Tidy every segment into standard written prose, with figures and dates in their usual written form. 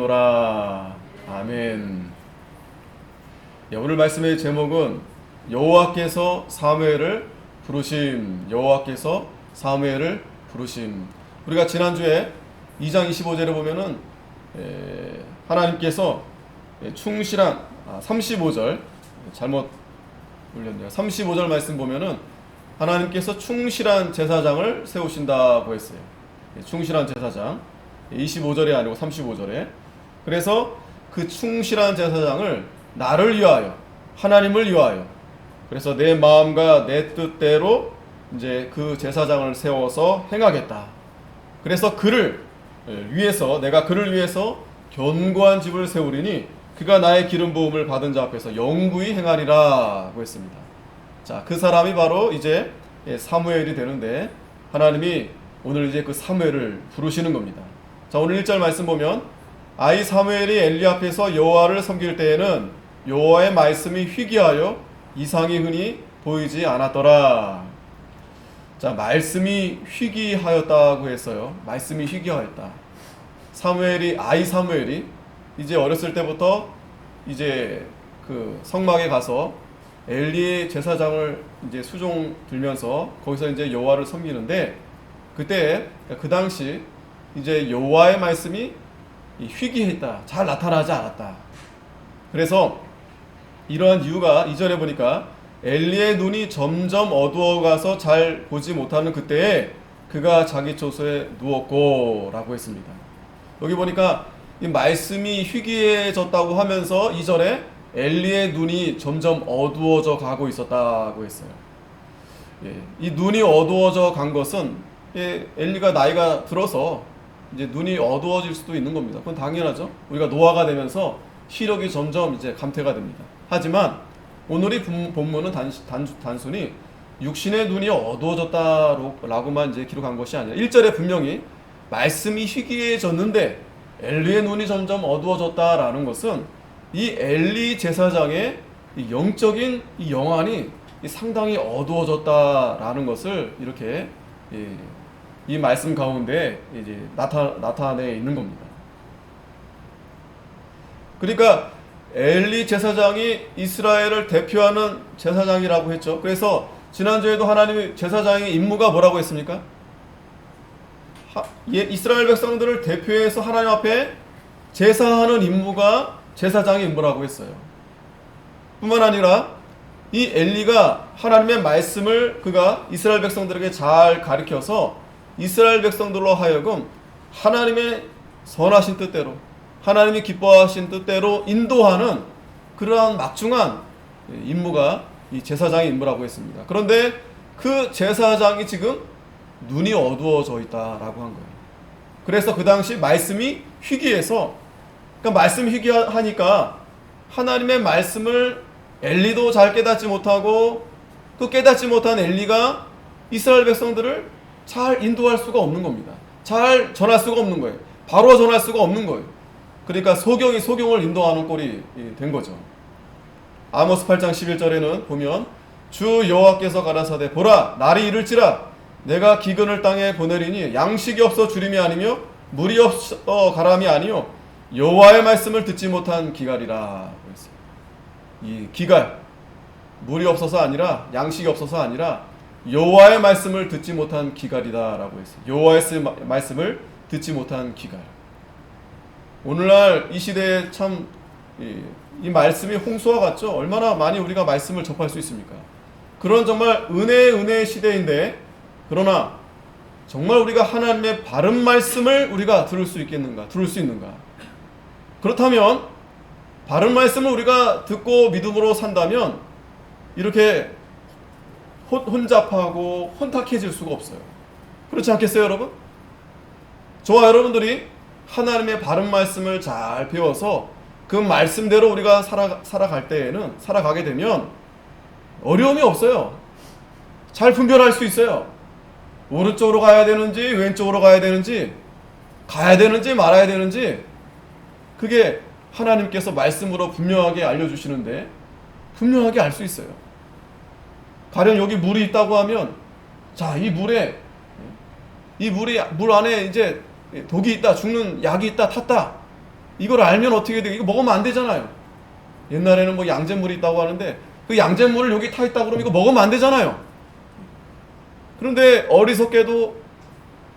노라. 아멘. 예, 오늘 말씀의 제목은 여호와께서 사무엘을 부르심. 여호와께서 사무엘을 부르심. 우리가 지난주에 2장 25절에 보면은 하나님께서 충실한 35절 잘못 올렸네요. 35절 말씀 보면은 하나님께서 충실한 제사장을 세우신다고 했어요. 충실한 제사장. 25절이 아니고 35절에. 그래서 그 충실한 제사장을 나를 위하여, 하나님을 위하여, 그래서 내 마음과 내 뜻대로 이제 그 제사장을 세워서 행하겠다. 그래서 그를 위해서, 내가 그를 위해서 견고한 집을 세우리니 그가 나의 기름 부음을 받은 자 앞에서 영구히 행하리라고 했습니다. 자, 그 사람이 바로 이제 사무엘이 되는데, 하나님이 오늘 이제 그 사무엘을 부르시는 겁니다. 자, 오늘 1절 말씀 보면 아이 사무엘이 엘리 앞에서 여호와를 섬길 때에는 여호와의 말씀이 희귀하여 이상이 흔히 보이지 않았더라. 자, 말씀이 희귀하였다고 했어요. 말씀이 희귀하였다. 아이 사무엘이 이제 어렸을 때부터 이제 그 성막에 가서 엘리의 제사장을 이제 수종 들면서 거기서 이제 여호와를 섬기는데, 그때 그 당시 이제 여호와의 말씀이 희귀했다. 잘 나타나지 않았다. 그래서 이러한 이유가 2절에 보니까 엘리의 눈이 점점 어두워가서 잘 보지 못하는 그때에 그가 자기 처소에 누웠고 라고 했습니다. 여기 보니까 이 말씀이 희귀해졌다고 하면서 2절에 엘리의 눈이 점점 어두워져 가고 있었다고 했어요. 이 눈이 어두워져 간 것은 엘리가 나이가 들어서 이제 눈이 어두워질 수도 있는 겁니다. 그건 당연하죠. 우리가 노화가 되면서 시력이 점점 이제 감퇴가 됩니다. 하지만 오늘의 본문은 단순히 육신의 눈이 어두워졌다라고만 이제 기록한 것이 아니라 1절에 분명히 말씀이 희귀해졌는데 엘리의 눈이 점점 어두워졌다라는 것은 이 엘리 제사장의 이 영적인 이 영안이 상당히 어두워졌다라는 것을 이렇게 이 말씀 가운데 이제 나타내 있는 겁니다. 그러니까 엘리 제사장이 이스라엘을 대표하는 제사장이라고 했죠. 그래서 지난주에도 하나님의 제사장의 임무가 뭐라고 했습니까? 이스라엘 백성들을 대표해서 하나님 앞에 제사하는 임무가 제사장의 임무라고 했어요. 뿐만 아니라 이 엘리가 하나님의 말씀을 그가 이스라엘 백성들에게 잘 가르쳐서 이스라엘 백성들로 하여금 하나님의 선하신 뜻대로, 하나님이 기뻐하신 뜻대로 인도하는 그러한 막중한 임무가 이 제사장의 임무라고 했습니다. 그런데 그 제사장이 지금 눈이 어두워져 있다라고 한 거예요. 그래서 그 당시 말씀이 희귀해서, 그러니까 말씀이 희귀하니까 하나님의 말씀을 엘리도 잘 깨닫지 못하고, 그 깨닫지 못한 엘리가 이스라엘 백성들을 잘 인도할 수가 없는 겁니다. 잘 전할 수가 없는 거예요. 바로 전할 수가 없는 거예요. 그러니까 소경이 소경을 인도하는 꼴이 된 거죠. 아모스 8장 11절에는 보면 주 여호와께서 가라사대 보라 날이 이를지라 내가 기근을 땅에 보내리니 양식이 없어 주림이 아니며 물이 없어 가람이 아니요 여호와의 말씀을 듣지 못한 기갈이라 그랬어요. 이 기갈, 물이 없어서 아니라, 양식이 없어서 아니라 여호와의 말씀을 듣지 못한 기갈이다라고 했어요. 여호와의 말씀을 듣지 못한 기갈. 오늘날 이 시대에 참 이 말씀이 홍수와 같죠. 얼마나 많이 우리가 말씀을 접할 수 있습니까? 그런 정말 은혜의 시대인데, 그러나 정말 우리가 하나님의 바른 말씀을 우리가 들을 수 있겠는가? 들을 수 있는가? 그렇다면 바른 말씀을 우리가 듣고 믿음으로 산다면 이렇게 혼잡하고 혼탁해질 수가 없어요. 그렇지 않겠어요, 여러분? 저와 여러분들이 하나님의 바른 말씀을 잘 배워서 그 말씀대로 우리가 살아가게 되면 어려움이 없어요. 잘 분별할 수 있어요. 오른쪽으로 가야 되는지 왼쪽으로 가야 되는지 말아야 되는지, 그게 하나님께서 말씀으로 분명하게 알려주시는데 분명하게 알 수 있어요. 가령 여기 물이 있다고 하면, 자, 이 물이 물 안에 이제 독이 있다, 죽는 약이 있다, 탔다. 이걸 알면 어떻게 돼? 이거 먹으면 안 되잖아요. 옛날에는 뭐 양잿물이 있다고 하는데 그 양잿물을 여기 타 있다 그러면 이거 먹으면 안 되잖아요. 그런데 어리석게도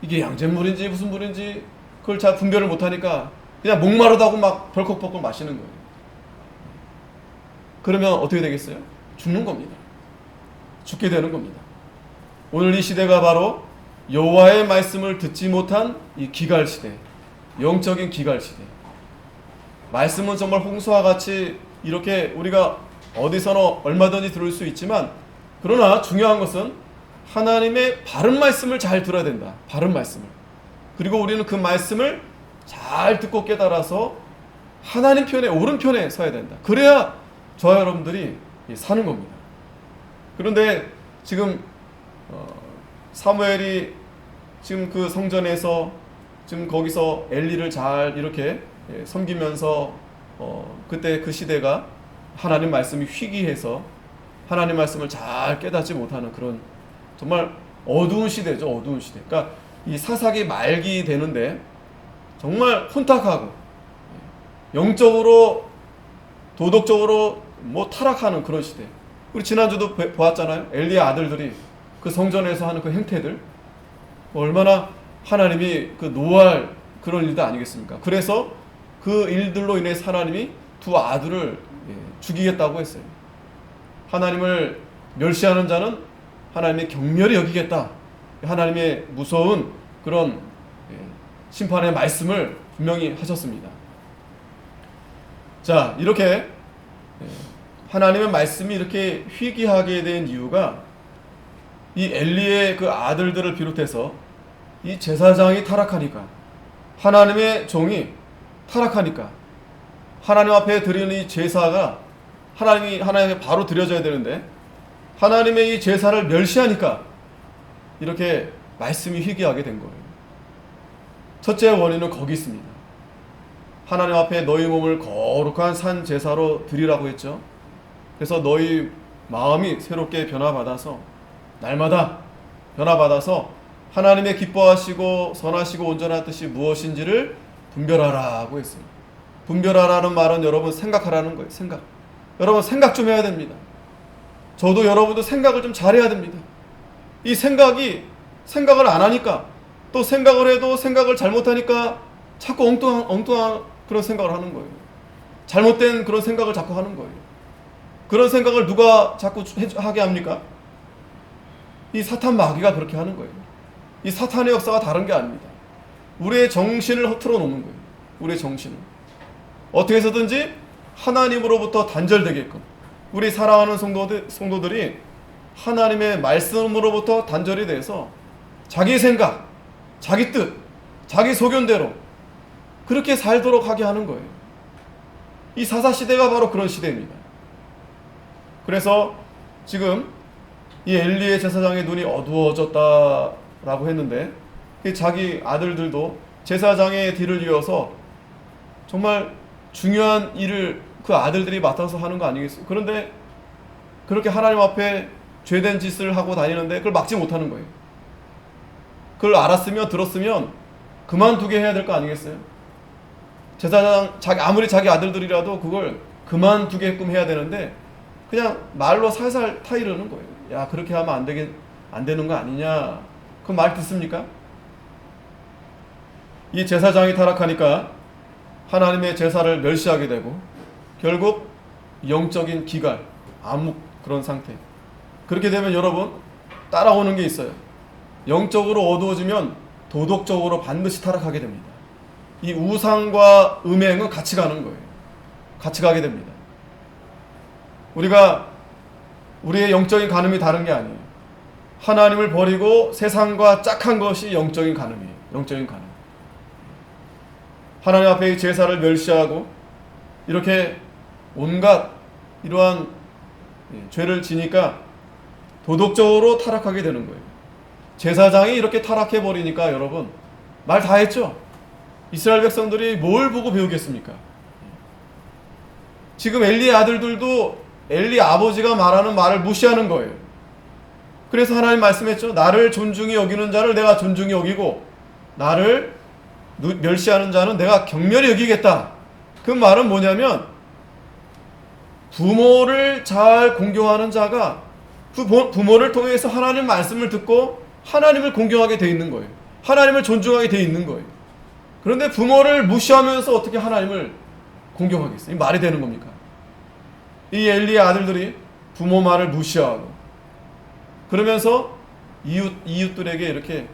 이게 양잿물인지 무슨 물인지 그걸 잘 분별을 못하니까 그냥 목마르다고 막 벌컥벌컥 마시는 거예요. 그러면 어떻게 되겠어요? 죽는 겁니다. 죽게 되는 겁니다. 오늘 이 시대가 바로 여호와의 말씀을 듣지 못한 이 기갈 시대, 영적인 기갈 시대. 말씀은 정말 홍수와 같이 이렇게 우리가 어디서나 얼마든지 들을 수 있지만, 그러나 중요한 것은 하나님의 바른 말씀을 잘 들어야 된다. 바른 말씀을. 그리고 우리는 그 말씀을 잘 듣고 깨달아서 하나님 편에, 옳은 편에 서야 된다. 그래야 저와 여러분들이 사는 겁니다. 그런데 지금 사무엘이 지금 그 성전에서 지금 거기서 엘리를 잘 이렇게 섬기면서 그때 그 시대가 하나님 말씀이 희귀해서 하나님 말씀을 잘 깨닫지 못하는 그런 정말 어두운 시대죠. 어두운 시대. 그러니까 이 사사기 말기 되는데 정말 혼탁하고 영적으로 도덕적으로 뭐 타락하는 그런 시대. 우리 지난주도 보았잖아요. 엘리의 아들들이 그 성전에서 하는 그 행태들 얼마나 하나님이 그 노할 그런 일도 아니겠습니까? 그래서 그 일들로 인해서 하나님이 두 아들을 죽이겠다고 했어요. 하나님을 멸시하는 자는 하나님의 경멸히 여기겠다. 하나님의 무서운 그런 심판의 말씀을 분명히 하셨습니다. 자, 이렇게 하나님의 말씀이 이렇게 희귀하게 된 이유가 이 엘리의 그 아들들을 비롯해서 이 제사장이 타락하니까, 하나님의 종이 타락하니까, 하나님 앞에 드리는 이 제사가 하나님에 바로 드려져야 되는데 하나님의 이 제사를 멸시하니까 이렇게 말씀이 희귀하게 된 거예요. 첫째 원인은 거기 있습니다. 하나님 앞에 너희 몸을 거룩한 산 제사로 드리라고 했죠. 그래서 너희 마음이 새롭게 변화받아서 날마다 변화받아서 하나님의 기뻐하시고 선하시고 온전한 뜻이 무엇인지를 분별하라고 했어요. 분별하라는 말은 여러분 생각하라는 거예요. 생각. 여러분 생각 좀 해야 됩니다. 저도 여러분도 생각을 좀 잘해야 됩니다. 이 생각을 안 하니까, 또 생각을 해도 생각을 잘못하니까 자꾸 엉뚱한 그런 생각을 하는 거예요. 잘못된 그런 생각을 자꾸 하는 거예요. 그런 생각을 누가 자꾸 하게 합니까? 이 사탄 마귀가 그렇게 하는 거예요. 이 사탄의 역사가 다른 게 아닙니다. 우리의 정신을 흐트러 놓는 거예요. 우리의 정신을 어떻게 해서든지 하나님으로부터 단절되게끔, 우리 사랑하는 성도들이 하나님의 말씀으로부터 단절이 돼서 자기 생각, 자기 뜻, 자기 소견대로 그렇게 살도록 하게 하는 거예요. 이 사사시대가 바로 그런 시대입니다. 그래서 지금 이 엘리의 제사장의 눈이 어두워졌다라고 했는데, 자기 아들들도 제사장의 뒤를 이어서 정말 중요한 일을 그 아들들이 맡아서 하는 거 아니겠어요? 그런데 그렇게 하나님 앞에 죄된 짓을 하고 다니는데 그걸 막지 못하는 거예요. 그걸 알았으면, 들었으면 그만두게 해야 될 거 아니겠어요? 제사장 아무리 자기 아들들이라도 그걸 그만두게끔 해야 되는데 그냥 말로 살살 타이르는 거예요. 야, 그렇게 하면 안 되는 거 아니냐? 그 말 듣습니까? 이 제사장이 타락하니까 하나님의 제사를 멸시하게 되고 결국 영적인 기갈, 암묵 그런 상태. 그렇게 되면 여러분 따라오는 게 있어요. 영적으로 어두워지면 도덕적으로 반드시 타락하게 됩니다. 이 우상과 음행은 같이 가는 거예요. 같이 가게 됩니다. 우리의 영적인 간음이 다른 게 아니에요. 하나님을 버리고 세상과 짝한 것이 영적인 간음이에요. 영적인 간음. 하나님 앞에 제사를 멸시하고 이렇게 온갖 이러한 죄를 지니까 도덕적으로 타락하게 되는 거예요. 제사장이 이렇게 타락해버리니까 여러분 말 다 했죠? 이스라엘 백성들이 뭘 보고 배우겠습니까? 지금 엘리의 아들들도 엘리 아버지가 말하는 말을 무시하는 거예요. 그래서 하나님 말씀했죠. 나를 존중히 여기는 자를 내가 존중히 여기고 나를 멸시하는 자는 내가 경멸히 여기겠다. 그 말은 뭐냐면 부모를 잘 공경하는 자가 그 부모를 통해서 하나님 말씀을 듣고 하나님을 공경하게 돼 있는 거예요. 하나님을 존중하게 돼 있는 거예요. 그런데 부모를 무시하면서 어떻게 하나님을 공경하겠어요? 이 말이 되는 겁니까? 이 엘리의 아들들이 부모 말을 무시하고 그러면서 이웃들에게 이렇게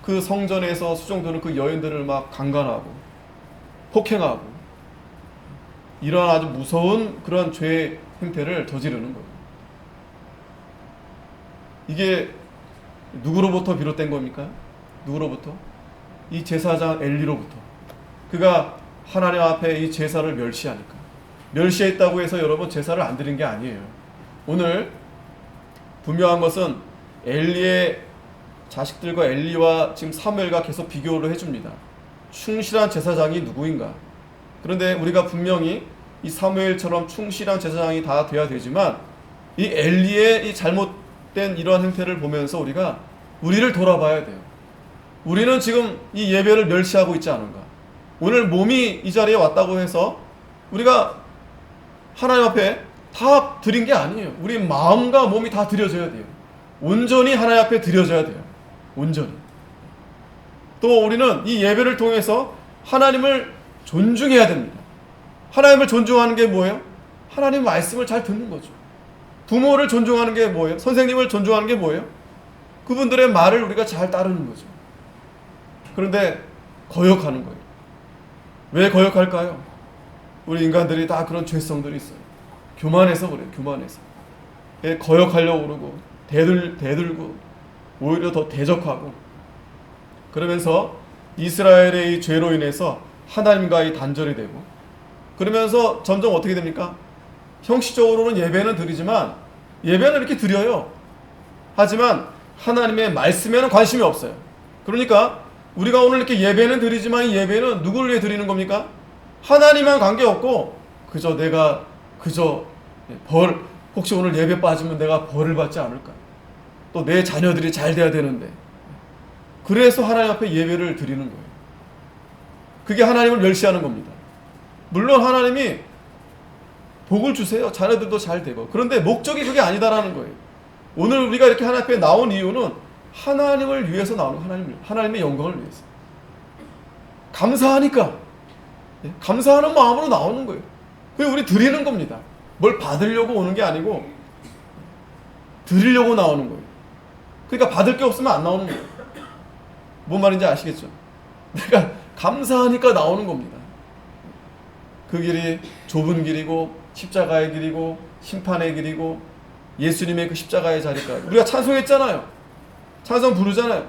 그 성전에서 수종드는 그 여인들을 막 강간하고 폭행하고 이런 아주 무서운 그런 죄 행태를 저지르는 거예요. 이게 누구로부터 비롯된 겁니까? 누구로부터? 이 제사장 엘리로부터. 그가 하나님 앞에 이 제사를 멸시하니까. 멸시했다고 해서 여러분 제사를 안 드린 게 아니에요. 오늘 분명한 것은 엘리의 자식들과 엘리와 지금 사무엘과 계속 비교를 해줍니다. 충실한 제사장이 누구인가? 그런데 우리가 분명히 이 사무엘처럼 충실한 제사장이 다 돼야 되지만 이 엘리의 이 잘못된 이러한 행태를 보면서 우리가 우리를 돌아봐야 돼요. 우리는 지금 이 예배를 멸시하고 있지 않은가? 오늘 몸이 이 자리에 왔다고 해서 우리가 하나님 앞에 다 드린 게 아니에요. 우리 마음과 몸이 다 드려져야 돼요. 온전히 하나님 앞에 드려져야 돼요. 온전히. 또 우리는 이 예배를 통해서 하나님을 존중해야 됩니다. 하나님을 존중하는 게 뭐예요? 하나님 말씀을 잘 듣는 거죠. 부모를 존중하는 게 뭐예요? 선생님을 존중하는 게 뭐예요? 그분들의 말을 우리가 잘 따르는 거죠. 그런데 거역하는 거예요. 왜 거역할까요? 우리 인간들이 다 그런 죄성들이 있어요. 교만해서 그래요. 교만해서. 거역하려고 그러고 대들고 오히려 더 대적하고 그러면서 이스라엘의 이 죄로 인해서 하나님과의 단절이 되고 그러면서 점점 어떻게 됩니까? 형식적으로는 예배는 드리지만 예배는 이렇게 드려요. 하지만 하나님의 말씀에는 관심이 없어요. 그러니까 우리가 오늘 이렇게 예배는 드리지만 이 예배는 누구를 위해 드리는 겁니까? 하나님만 관계없고 그저 혹시 오늘 예배 빠지면 내가 벌을 받지 않을까? 또 내 자녀들이 잘 돼야 되는데 그래서 하나님 앞에 예배를 드리는 거예요. 그게 하나님을 멸시하는 겁니다. 물론 하나님이 복을 주세요. 자녀들도 잘 되고. 그런데 목적이 그게 아니다라는 거예요. 오늘 우리가 이렇게 하나님 앞에 나온 이유는 하나님을 위해서 나오는 하나님의 영광을 위해서. 감사하니까. 감사하는 마음으로 나오는 거예요. 그게 우리 드리는 겁니다. 뭘 받으려고 오는 게 아니고 드리려고 나오는 거예요. 그러니까 받을 게 없으면 안 나오는 거예요. 뭔 말인지 아시겠죠? 내가 감사하니까 나오는 겁니다. 그 길이 좁은 길이고 십자가의 길이고 심판의 길이고 예수님의 그 십자가의 자리까지 우리가 찬송했잖아요. 찬송 부르잖아요.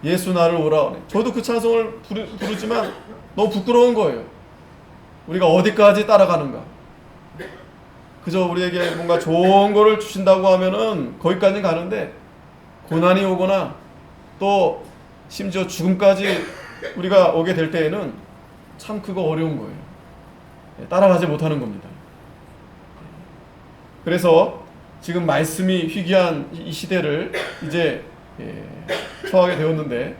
예수 나를 오라. 저도 그 찬송을 부르지만 너무 부끄러운 거예요. 우리가 어디까지 따라가는가. 그저 우리에게 뭔가 좋은 거를 주신다고 하면은 거기까지 가는데 고난이 오거나 또 심지어 죽음까지 우리가 오게 될 때에는 참 그거 어려운 거예요. 따라가지 못하는 겁니다. 그래서 지금 말씀이 희귀한 이 시대를 이제 처하게 되었는데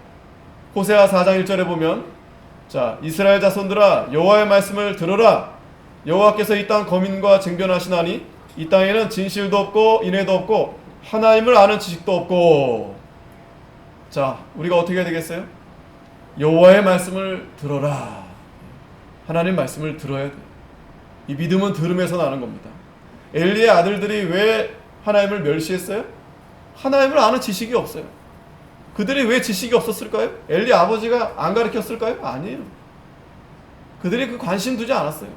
호세아 4장 1절에 보면 자 이스라엘 자손들아 여호와의 말씀을 들으라. 여호와께서 이 땅 거민과 쟁변하시나니 이 땅에는 진실도 없고 인애도 없고 하나님을 아는 지식도 없고. 자 우리가 어떻게 해야 되겠어요? 여호와의 말씀을 들어라. 하나님 말씀을 들어야 돼. 이 믿음은 들음에서 나는 겁니다. 엘리의 아들들이 왜 하나님을 멸시했어요? 하나님을 아는 지식이 없어요. 그들이 왜 지식이 없었을까요? 엘리 아버지가 안 가르쳤을까요? 아니에요. 그들이 그 관심 두지 않았어요.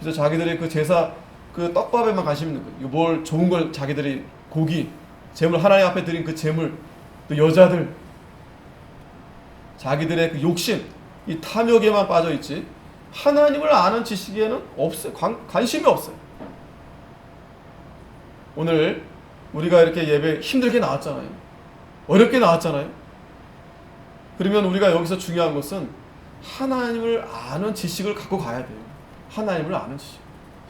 그래서 자기들이 그 제사 그 떡밥에만 관심 있는 거예요. 뭘 좋은 걸 자기들이 고기, 재물 하나님 앞에 드린 그 재물, 또 여자들, 자기들의 그 욕심, 이 탐욕에만 빠져 있지. 하나님을 아는 지식에는 없어요. 관심이 없어요. 오늘 우리가 이렇게 예배 힘들게 나왔잖아요. 어렵게 나왔잖아요. 그러면 우리가 여기서 중요한 것은 하나님을 아는 지식을 갖고 가야 돼요. 하나님을 아는 지식.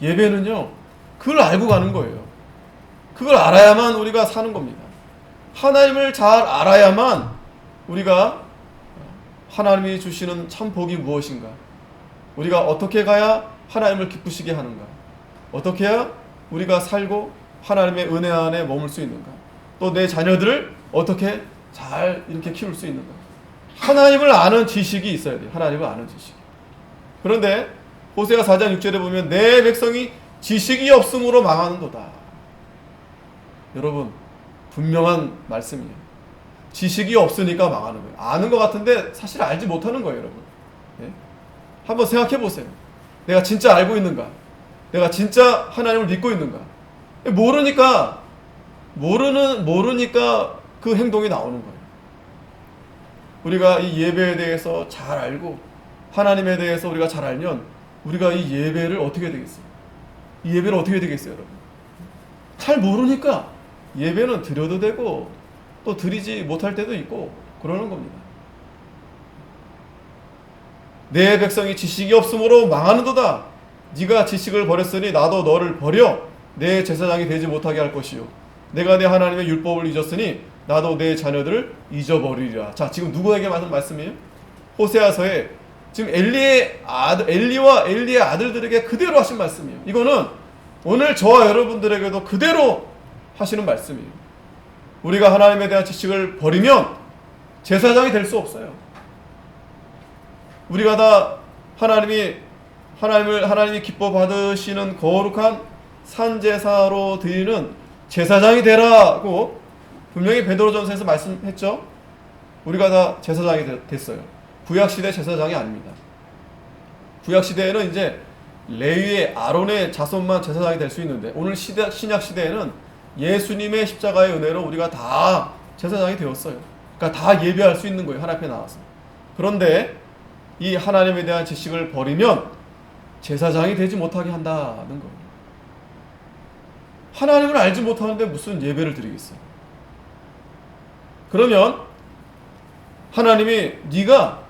예배는요, 그걸 알고 가는 거예요. 그걸 알아야만 우리가 사는 겁니다. 하나님을 잘 알아야만 우리가 하나님이 주시는 참 복이 무엇인가, 우리가 어떻게 가야 하나님을 기쁘시게 하는가? 어떻게 해야 우리가 살고 하나님의 은혜 안에 머물 수 있는가? 또 내 자녀들을 어떻게 잘 이렇게 키울 수 있는가? 하나님을 아는 지식이 있어야 돼요. 하나님을 아는 지식. 그런데 호세아 4장 6절에 보면 내 백성이 지식이 없음으로 망하는도다. 여러분, 분명한 말씀이에요. 지식이 없으니까 망하는 거예요. 아는 것 같은데 사실 알지 못하는 거예요, 여러분. 예? 한번 생각해 보세요. 내가 진짜 알고 있는가? 내가 진짜 하나님을 믿고 있는가? 모르니까 그 행동이 나오는 거예요. 우리가 이 예배에 대해서 잘 알고 하나님에 대해서 우리가 잘 알면 우리가 이 예배를 어떻게 되겠어요? 이 예배를 어떻게 되겠어요, 여러분? 잘 모르니까 예배는 드려도 되고 또 드리지 못할 때도 있고 그러는 겁니다. 내 백성이 지식이 없으므로 망하는도다. 네가 지식을 버렸으니 나도 너를 버려 내 제사장이 되지 못하게 할 것이요 내가 내 하나님의 율법을 잊었으니 나도 내 자녀들을 잊어버리리라. 자, 지금 누구에게 하는 말씀이에요? 호세아서에 지금 엘리와 엘리의 아들들에게 그대로 하신 말씀이에요. 이거는 오늘 저와 여러분들에게도 그대로 하시는 말씀이에요. 우리가 하나님에 대한 지식을 버리면 제사장이 될 수 없어요. 우리가 다 하나님이 기뻐 받으시는 거룩한 산제사로 드리는 제사장이 되라고 분명히 베드로전서에서 말씀했죠. 우리가 다 제사장이 됐어요. 구약시대 제사장이 아닙니다. 구약시대에는 이제 레위의 아론의 자손만 제사장이 될 수 있는데 오늘 신약시대에는 예수님의 십자가의 은혜로 우리가 다 제사장이 되었어요. 그러니까 다 예배할 수 있는 거예요. 하나님 앞에 나와서. 그런데 이 하나님에 대한 지식을 버리면 제사장이 되지 못하게 한다는 거예요. 하나님을 알지 못하는데 무슨 예배를 드리겠어요? 그러면 하나님이 네가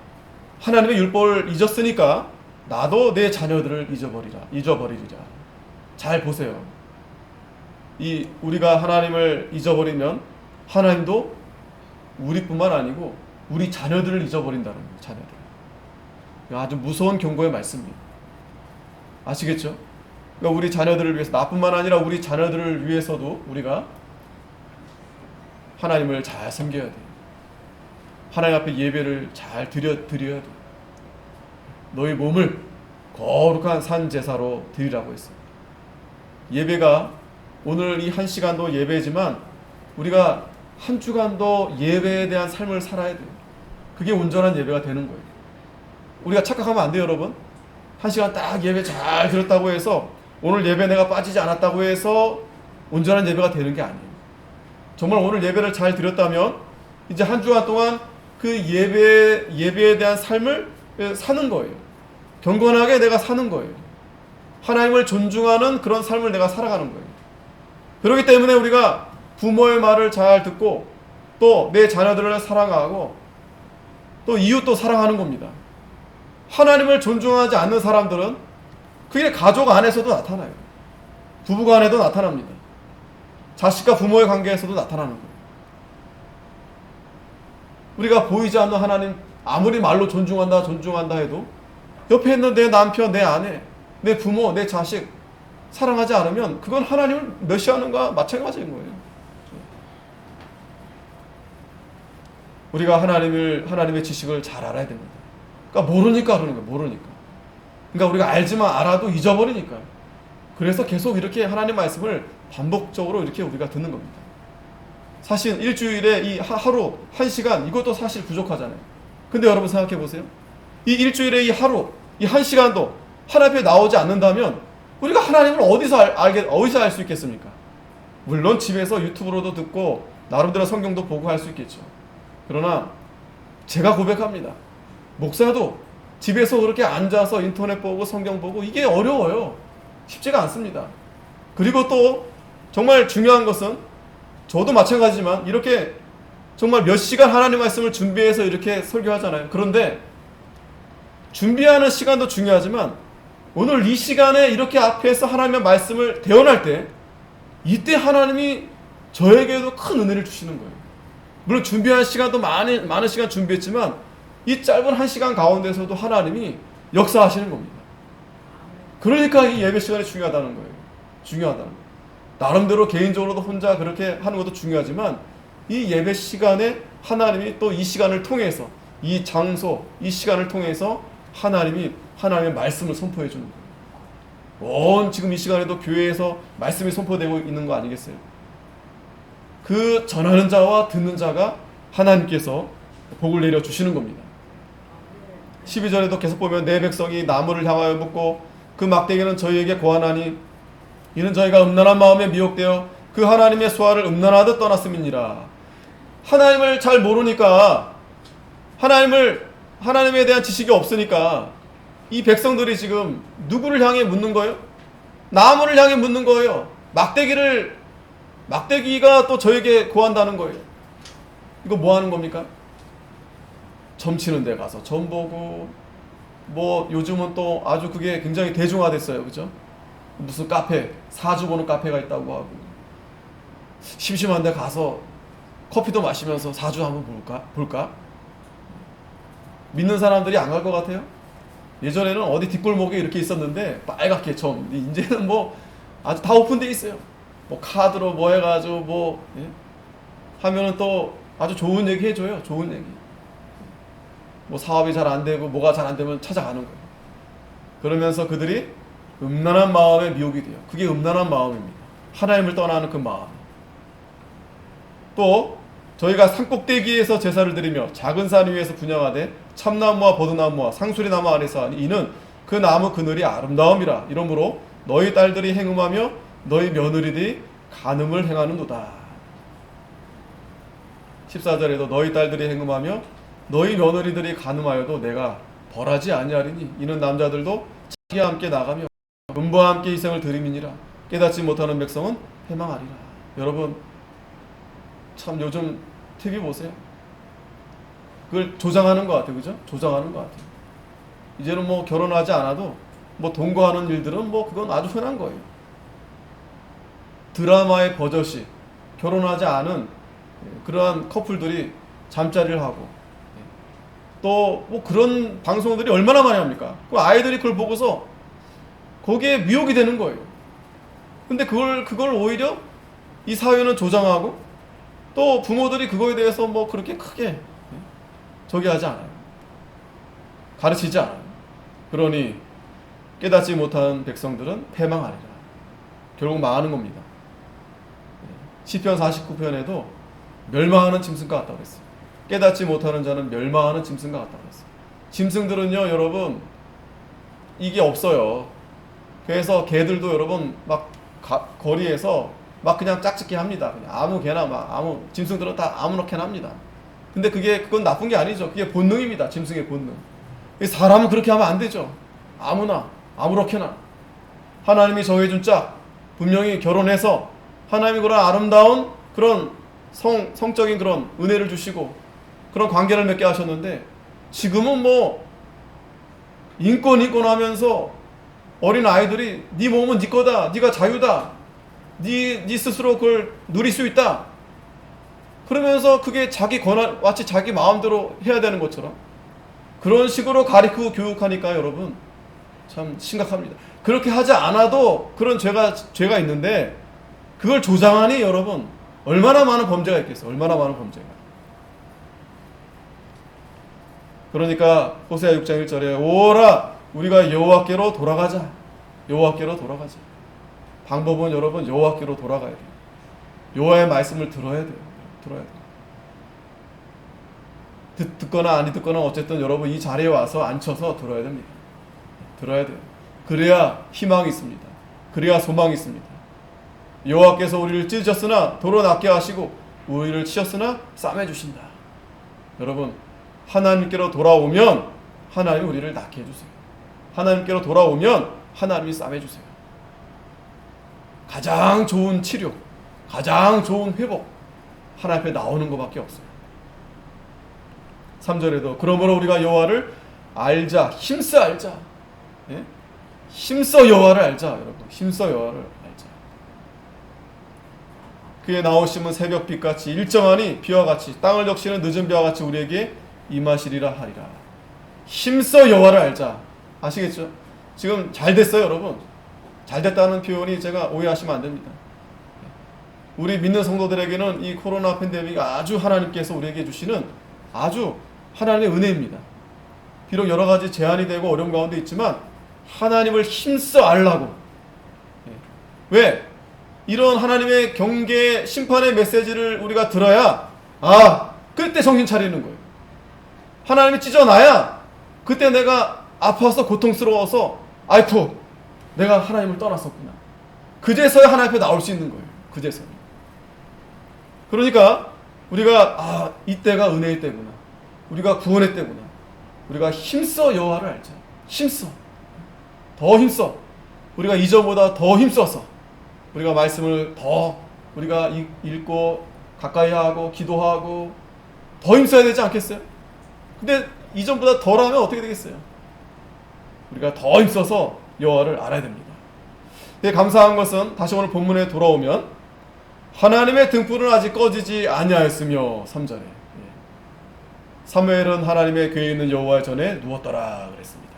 하나님의 율법을 잊었으니까 나도 내 자녀들을 잊어버리리라. 잘 보세요. 우리가 하나님을 잊어버리면 하나님도 우리뿐만 아니고 우리 자녀들을 잊어버린다는 거예요. 자녀들. 아주 무서운 경고의 말씀입니다. 아시겠죠? 그러니까 우리 자녀들을 위해서 나뿐만 아니라 우리 자녀들을 위해서도 우리가 하나님을 잘 섬겨야 돼요. 하나님 앞에 예배를 잘 드려야 돼요. 너희 몸을 거룩한 산 제사로 드리라고 했어요. 예배가 오늘 이 한 시간도 예배지만 우리가 한 주간도 예배에 대한 삶을 살아야 돼요. 그게 온전한 예배가 되는 거예요. 우리가 착각하면 안 돼요, 여러분. 한 시간 딱 예배 잘 드렸다고 해서 오늘 예배 내가 빠지지 않았다고 해서 온전한 예배가 되는 게 아니에요. 정말 오늘 예배를 잘 드렸다면 이제 한 주간 동안 그 예배에 대한 삶을 사는 거예요. 경건하게 내가 사는 거예요. 하나님을 존중하는 그런 삶을 내가 살아가는 거예요. 그렇기 때문에 우리가 부모의 말을 잘 듣고 또 내 자녀들을 사랑하고 또 이웃도 사랑하는 겁니다. 하나님을 존중하지 않는 사람들은 그게 가족 안에서도 나타나요. 부부 간에도 나타납니다. 자식과 부모의 관계에서도 나타나는 거예요. 우리가 보이지 않는 하나님 아무리 말로 존중한다 해도 옆에 있는 내 남편, 내 아내, 내 부모, 내 자식 사랑하지 않으면 그건 하나님을 멸시하는 것과 마찬가지인 거예요. 우리가 하나님의 지식을 잘 알아야 됩니다. 그러니까 모르니까 그러는 거예요. 모르니까. 그러니까 우리가 알지만 알아도 잊어버리니까. 그래서 계속 이렇게 하나님 말씀을 반복적으로 이렇게 우리가 듣는 겁니다. 사실 일주일에 이 하루, 한 시간 이것도 사실 부족하잖아요. 근데 여러분 생각해 보세요. 이 일주일에 이 하루, 이 한 시간도 하나님 앞에 나오지 않는다면 우리가 하나님을 어디서 알 수 있겠습니까? 물론 집에서 유튜브로도 듣고 나름대로 성경도 보고 할 수 있겠죠. 그러나 제가 고백합니다. 목사도 집에서 그렇게 앉아서 인터넷 보고 성경 보고 이게 어려워요. 쉽지가 않습니다. 그리고 또 정말 중요한 것은 저도 마찬가지지만 이렇게 정말 몇 시간 하나님 말씀을 준비해서 이렇게 설교하잖아요. 그런데 준비하는 시간도 중요하지만 오늘 이 시간에 이렇게 앞에서 하나님의 말씀을 대언할 때 이때 하나님이 저에게도 큰 은혜를 주시는 거예요. 물론 준비한 시간도 많은 시간 준비했지만 이 짧은 한 시간 가운데서도 하나님이 역사하시는 겁니다. 그러니까 이 예배 시간이 중요하다는 거예요. 중요하다는 거예요. 나름대로 개인적으로도 혼자 그렇게 하는 것도 중요하지만 이 예배 시간에 하나님이 또 이 시간을 통해서 이 장소, 이 시간을 통해서 하나님이 하나님의 말씀을 선포해 주는 거예요. 지금 이 시간에도 교회에서 말씀이 선포되고 있는 거 아니겠어요? 그 전하는 자와 듣는 자가 하나님께서 복을 내려 주시는 겁니다. 12절에도 계속 보면 내 백성이 나무를 향하여 묻고 그 막대기는 저희에게 고하나니 이는 저희가 음란한 마음에 미혹되어 그 하나님의 수하를 음란하듯 떠났음이니라. 하나님을 잘 모르니까 하나님에 대한 지식이 없으니까 이 백성들이 지금 누구를 향해 묻는 거예요? 나무를 향해 묻는 거예요. 막대기가 또 저에게 고한다는 거예요. 이거 뭐 하는 겁니까? 점치는 데 가서 점 보고 뭐 요즘은 또 아주 그게 굉장히 대중화됐어요. 그죠? 무슨 카페, 사주 보는 카페가 있다고 하고 심심한데 가서 커피도 마시면서 사주 한번 볼까? 믿는 사람들이 안 갈 것 같아요? 예전에는 어디 뒷골목에 이렇게 있었는데 빨갛게 점, 이제는 뭐 아주 다 오픈돼 있어요. 뭐 카드로 뭐 해가지고 뭐 하면은 또 아주 좋은 얘기 해줘요. 좋은 얘기. 뭐 사업이 잘 안 되고 뭐가 잘 안 되면 찾아가는 거예요. 그러면서 그들이 음란한 마음에 미혹이 돼요. 그게 음란한 마음입니다. 하나님을 떠나는 그 마음. 또 저희가 산꼭대기에서 제사를 드리며 작은 산 위에서 분향하되 참나무와 버드나무와 상수리나무 아래서 하니 이는 그 나무 그늘이 아름다움이라. 이러므로 너희 딸들이 행음하며 너희 며느리들이 간음을 행하는도다. 14절에도 너희 딸들이 행음하며 너희 며느리들이 간음하여도 내가 벌하지 아니하리니 이는 남자들도 자기와 함께 나가며 음부와 함께 희생을 드림이니라. 깨닫지 못하는 백성은 패망하리라. 여러분 참 요즘 TV 보세요. 그걸 조장하는 것 같아요. 그죠? 조장하는 것 같아요. 이제는 뭐 결혼하지 않아도 뭐 동거하는 일들은 뭐 그건 아주 흔한 거예요. 드라마의 버젓이 결혼하지 않은 그러한 커플들이 잠자리를 하고 또 뭐 그런 방송들이 얼마나 많이 합니까? 그 아이들이 그걸 보고서 거기에 미혹이 되는 거예요. 근데 그걸 오히려 이 사회는 조장하고 또 부모들이 그거에 대해서 뭐 그렇게 크게 저기 하지 않아요. 가르치지 않아요. 그러니 깨닫지 못한 백성들은 패망하리라. 결국 망하는 겁니다. 시편 49편에도 멸망하는 짐승과 같다고 그랬어요. 깨닫지 못하는 자는 멸망하는 짐승과 같다고 그랬어요. 짐승들은요, 여러분, 이게 없어요. 그래서 개들도 여러분 막 거리에서 막 그냥 짝짓기 합니다. 그냥 아무 개나 아무 짐승들은 다 아무렇게나 합니다. 근데 그건 나쁜 게 아니죠. 그게 본능입니다. 짐승의 본능. 사람은 그렇게 하면 안 되죠. 아무나 아무렇게나. 하나님이 정해준 짝 분명히 결혼해서 하나님이 그런 아름다운 그런 성적인 그런 은혜를 주시고 그런 관계를 맺게 하셨는데 지금은 뭐 인권 하면서 어린 아이들이 네 몸은 네 거다, 네가 자유다, 네 스스로 그걸 누릴 수 있다 그러면서 그게 자기 권한 마치 자기 마음대로 해야 되는 것처럼 그런 식으로 가르치고 교육하니까 여러분 참 심각합니다. 그렇게 하지 않아도 그런 죄가 있는데 그걸 조장하니 여러분 얼마나 많은 범죄가 있겠어요. 얼마나 많은 범죄가. 그러니까 호세아 6장 1절에 오라 우리가 여호와께로 돌아가자. 여호와께로 돌아가자. 방법은 여러분 여호와께로 돌아가야 돼요. 여호와의 말씀을 들어야 돼요. 들어야 돼요. 듣거나 안 듣거나 어쨌든 여러분 이 자리에 와서 앉혀서 들어야 됩니다. 들어야 돼요. 그래야 희망이 있습니다. 그래야 소망이 있습니다. 여호와께서 우리를 찢으셨으나 도로 낫게 하시고 우리를 치셨으나 싸매 주신다. 여러분 하나님께로 돌아오면 하나님이 우리를 낫게 해주세요. 하나님께로 돌아오면 하나님이 싸매 주세요. 가장 좋은 치료, 가장 좋은 회복 하나님 앞에 나오는 것밖에 없어요. 3절에도 그러므로 우리가 여호와를 알자, 힘써 알자. 예? 힘써 여호와를 알자. 여러분 힘써 여호와를 알자. 그의 나오심은 새벽빛같이 일정하니 비와 같이 땅을 적시는 늦은 비와 같이 우리에게 임하시리라 하리라. 힘써 여호와를 알자. 아시겠죠? 지금 잘 됐어요, 여러분. 잘 됐다는 표현이 제가 오해하시면 안 됩니다. 우리 믿는 성도들에게는 이 코로나 팬데믹이 아주 하나님께서 우리에게 주시는 아주 하나님의 은혜입니다. 비록 여러 가지 제한이 되고 어려운 가운데 있지만 하나님을 힘써 알라고. 왜? 이런 하나님의 경계 심판의 메시지를 우리가 들어야 그때 정신 차리는 거예요. 하나님이 찢어놔야 그때 내가 아파서 고통스러워서 아이쿠 내가 하나님을 떠났었구나. 그제서야 하나님 앞에 나올 수 있는 거예요. 그제서야. 그러니까 우리가 이때가 은혜의 때구나. 우리가 구원의 때구나. 우리가 힘써 여호와를 알자. 힘써. 더 힘써. 우리가 이전보다 더 힘써서 우리가 말씀을 더 우리가 읽고 가까이 하고 기도하고 더 힘써야 되지 않겠어요? 근데 이전보다 덜하면 어떻게 되겠어요? 우리가 더 힘써서 여호와를 알아야 됩니다. 감사한 것은 다시 오늘 본문에 돌아오면 하나님의 등불은 아직 꺼지지 아니하였으며 3절에 사무엘은 하나님의 궤에 있는 여호와의 전에 누웠더라 그랬습니다.